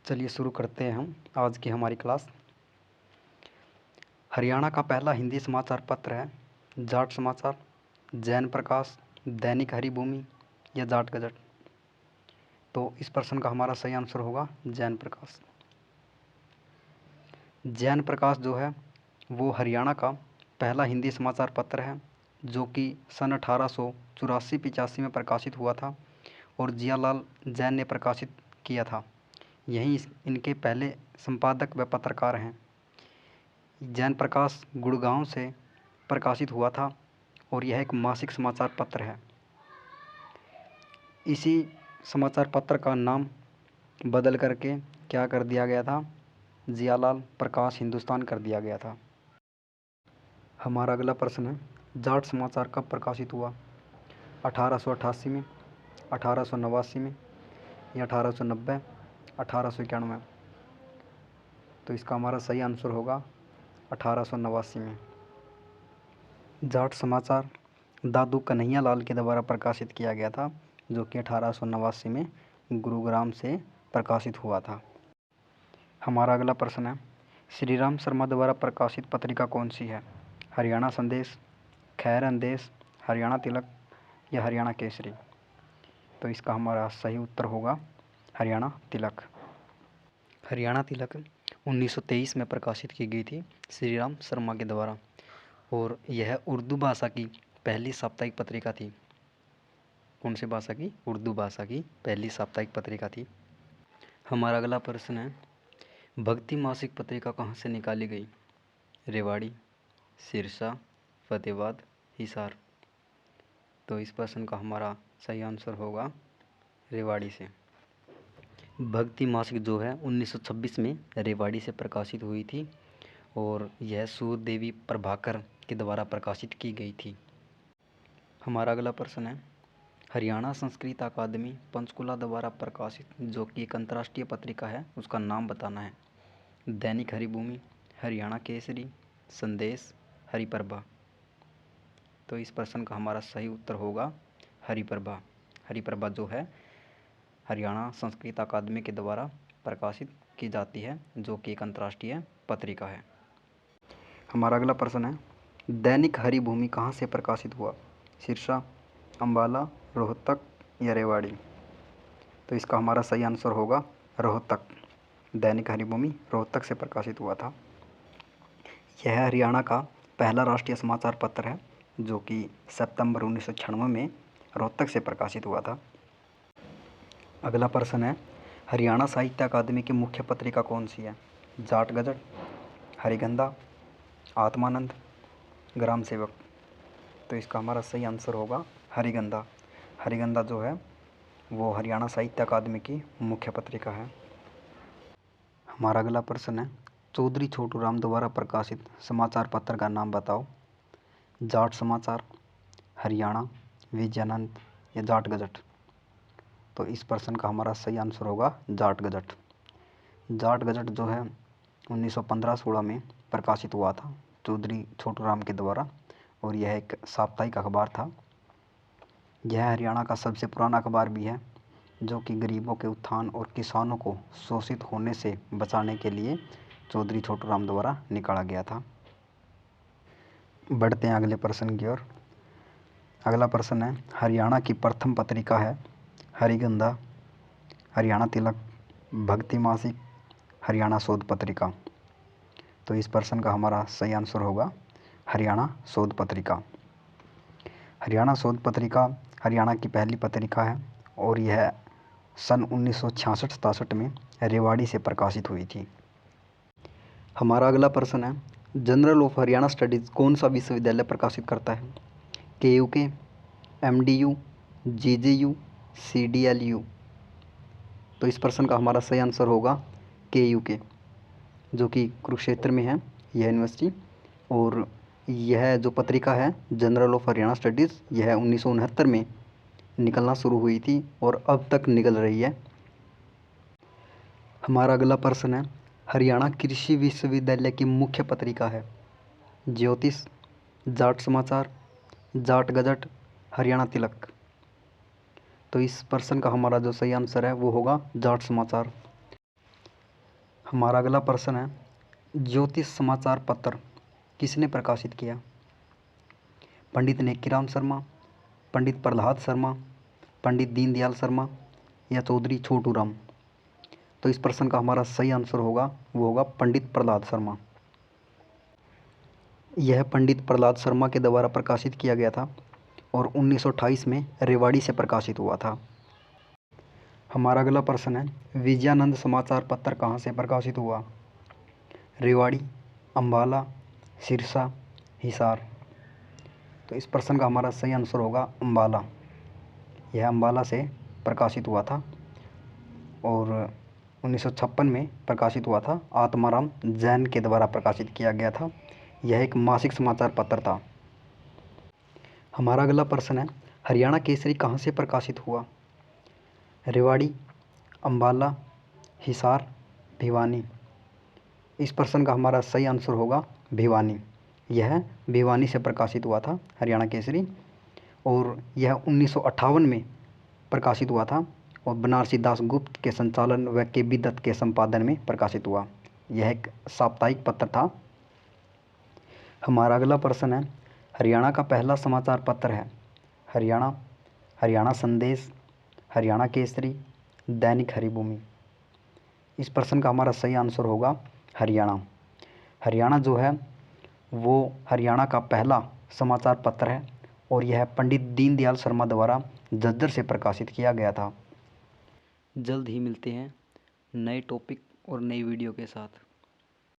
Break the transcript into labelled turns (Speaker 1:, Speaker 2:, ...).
Speaker 1: चलिए शुरू करते हैं हम आज की हमारी क्लास। हरियाणा का पहला हिंदी समाचार पत्र है जाट समाचार, जैन प्रकाश, दैनिक हरिभूमि या जाट गजट। तो इस प्रश्न का हमारा सही आंसर होगा जैन प्रकाश। जैन प्रकाश जो है वो हरियाणा का पहला हिंदी समाचार पत्र है जो कि सन 1884-85 में प्रकाशित हुआ था और जियालाल जैन ने प्रकाशित किया था। यही इनके पहले संपादक व पत्रकार हैं। जैन प्रकाश गुड़गांव से प्रकाशित हुआ था और यह एक मासिक समाचार पत्र है। इसी समाचार पत्र का नाम बदल करके क्या कर दिया गया था, जियालाल प्रकाश हिंदुस्तान कर दिया गया था। हमारा अगला प्रश्न है, जाट समाचार कब प्रकाशित हुआ? 1888 में, 1889 में या 1890, 1891? तो इसका हमारा सही आंसर होगा 1889 में। जाट समाचार दादू कन्हैया लाल के द्वारा प्रकाशित किया गया था जो कि 1889 में गुरुग्राम से प्रकाशित हुआ था। हमारा अगला प्रश्न है, श्री राम शर्मा द्वारा प्रकाशित पत्रिका कौन सी है? हरियाणा संदेश, खैर अंदेश, हरियाणा तिलक या हरियाणा केसरी? तो इसका हमारा सही उत्तर होगा हरियाणा तिलक। हरियाणा तिलक 1923 में प्रकाशित की गई थी श्री राम शर्मा के द्वारा और यह उर्दू भाषा की पहली साप्ताहिक पत्रिका थी। कौन सी भाषा की? उर्दू भाषा की पहली साप्ताहिक पत्रिका थी। हमारा अगला प्रश्न है, भक्ति मासिक पत्रिका कहाँ से निकाली गई? रेवाड़ी, सिरसा, फतेहाबाद, हिसार? तो इस प्रश्न का हमारा सही आंसर होगा रेवाड़ी से। भक्ति मासिक जो है 1926 में रेवाड़ी से प्रकाशित हुई थी और यह सूरदेवी प्रभाकर के द्वारा प्रकाशित की गई थी। हमारा अगला प्रश्न है, हरियाणा संस्कृत अकादमी पंचकुला द्वारा प्रकाशित जो कि एक अंतर्राष्ट्रीय पत्रिका है उसका नाम बताना है। दैनिक हरिभूमि, हरियाणा केसरी, संदेश, हरिप्रभा? तो इस प्रश्न का हमारा सही उत्तर होगा हरिप्रभा। हरिप्रभा जो है हरियाणा संस्कृत अकादमी के द्वारा प्रकाशित की जाती है जो कि एक अंतर्राष्ट्रीय पत्रिका है। हमारा अगला प्रश्न है, दैनिक हरिभूमि कहाँ से प्रकाशित हुआ? सिरसा, अम्बाला, रोहतक या रेवाड़ी? तो इसका हमारा सही आंसर होगा रोहतक। दैनिक हरिभूमि रोहतक से प्रकाशित हुआ था। यह हरियाणा का पहला राष्ट्रीय समाचार पत्र है जो कि सितंबर 1996 में रोहतक से प्रकाशित हुआ था। अगला प्रश्न है, हरियाणा साहित्य अकादमी की मुख्य पत्रिका कौन सी है? जाट गजट, हरिगंधा, आत्मानंद, ग्राम सेवक? तो इसका हमारा सही आंसर होगा हरिगंधा। हरिगंधा जो है वो हरियाणा साहित्य अकादमी की मुख्य पत्रिका है। हमारा अगला प्रश्न है, चौधरी छोटू राम द्वारा प्रकाशित समाचार पत्र का नाम बताओ। जाट समाचार, हरियाणा, विजयानंद या जाट गजट? तो इस प्रश्न का हमारा सही आंसर होगा जाट गजट। जाट गजट जो है 1915-16 में प्रकाशित हुआ था चौधरी छोटू राम के द्वारा और यह एक साप्ताहिक अखबार था। यह हरियाणा का सबसे पुराना अखबार भी है जो कि गरीबों के उत्थान और किसानों को शोषित होने से बचाने के लिए चौधरी छोटू राम द्वारा निकाला गया था। बढ़ते हैं अगले प्रश्न की ओर। अगला प्रश्न है, हरियाणा की प्रथम पत्रिका है हरिगंधा, हरियाणा तिलक, भक्ति मासिक, हरियाणा शोध पत्रिका? तो इस प्रश्न का हमारा सही आंसर होगा हरियाणा शोध पत्रिका। हरियाणा शोध पत्रिका हरियाणा की पहली पत्रिका है और यह सन 1966-67 में रेवाड़ी से प्रकाशित हुई थी। हमारा अगला प्रश्न है, जनरल ऑफ हरियाणा स्टडीज़ कौन सा विश्वविद्यालय प्रकाशित करता है? KUK, MDU, GJU, CDLU? तो इस प्रश्न का हमारा सही आंसर होगा KUK जो कि कुरुक्षेत्र में है यह यूनिवर्सिटी। और यह जो पत्रिका है जनरल ऑफ हरियाणा स्टडीज़ यह 1969 में निकलना शुरू हुई थी और अब तक निकल रही है। हमारा अगला प्रश्न है, हरियाणा कृषि विश्वविद्यालय की मुख्य पत्रिका है ज्योतिष, जाट समाचार, जाट गजट, हरियाणा तिलक? तो इस प्रश्न का हमारा जो सही आंसर है वो होगा जाट समाचार। हमारा अगला प्रश्न है, ज्योतिष समाचार पत्र किसने प्रकाशित किया? पंडित नेकीराम शर्मा, पंडित प्रहलाद शर्मा, पंडित दीनदयाल शर्मा या चौधरी छोटू राम? तो इस प्रश्न का हमारा सही आंसर होगा, वो होगा पंडित प्रहलाद शर्मा। यह पंडित प्रहलाद शर्मा के द्वारा प्रकाशित किया गया था और 1928 में रेवाड़ी से प्रकाशित हुआ था। हमारा अगला प्रश्न है, विजयानंद समाचार पत्र कहाँ से प्रकाशित हुआ? रेवाड़ी, अम्बाला, सिरसा, हिसार? तो इस प्रश्न का हमारा सही आंसर होगा अम्बाला। यह अम्बाला से प्रकाशित हुआ था और 1956 में प्रकाशित हुआ था। आत्माराम जैन के द्वारा प्रकाशित किया गया था। यह एक मासिक समाचार पत्र था। हमारा अगला प्रश्न है, हरियाणा केसरी कहाँ से प्रकाशित हुआ? रेवाड़ी, अम्बाला, हिसार, भिवानी? इस प्रश्न का हमारा सही आंसर होगा भिवानी। यह भिवानी से प्रकाशित हुआ था हरियाणा केसरी और यह 1958 में प्रकाशित हुआ था और बनारसी दास गुप्त के संचालन व के बी दत्त के संपादन में प्रकाशित हुआ। यह एक साप्ताहिक पत्र था। हमारा अगला प्रश्न है, हरियाणा का पहला समाचार पत्र है हरियाणा, हरियाणा संदेश, हरियाणा केसरी, दैनिक हरिभूमि? इस प्रश्न का हमारा सही आंसर होगा हरियाणा। हरियाणा जो है वो हरियाणा का पहला समाचार पत्र है और यह पंडित दीनदयाल शर्मा द्वारा झज्जर से प्रकाशित किया गया था। जल्द ही मिलते हैं नए टॉपिक और नई वीडियो के साथ।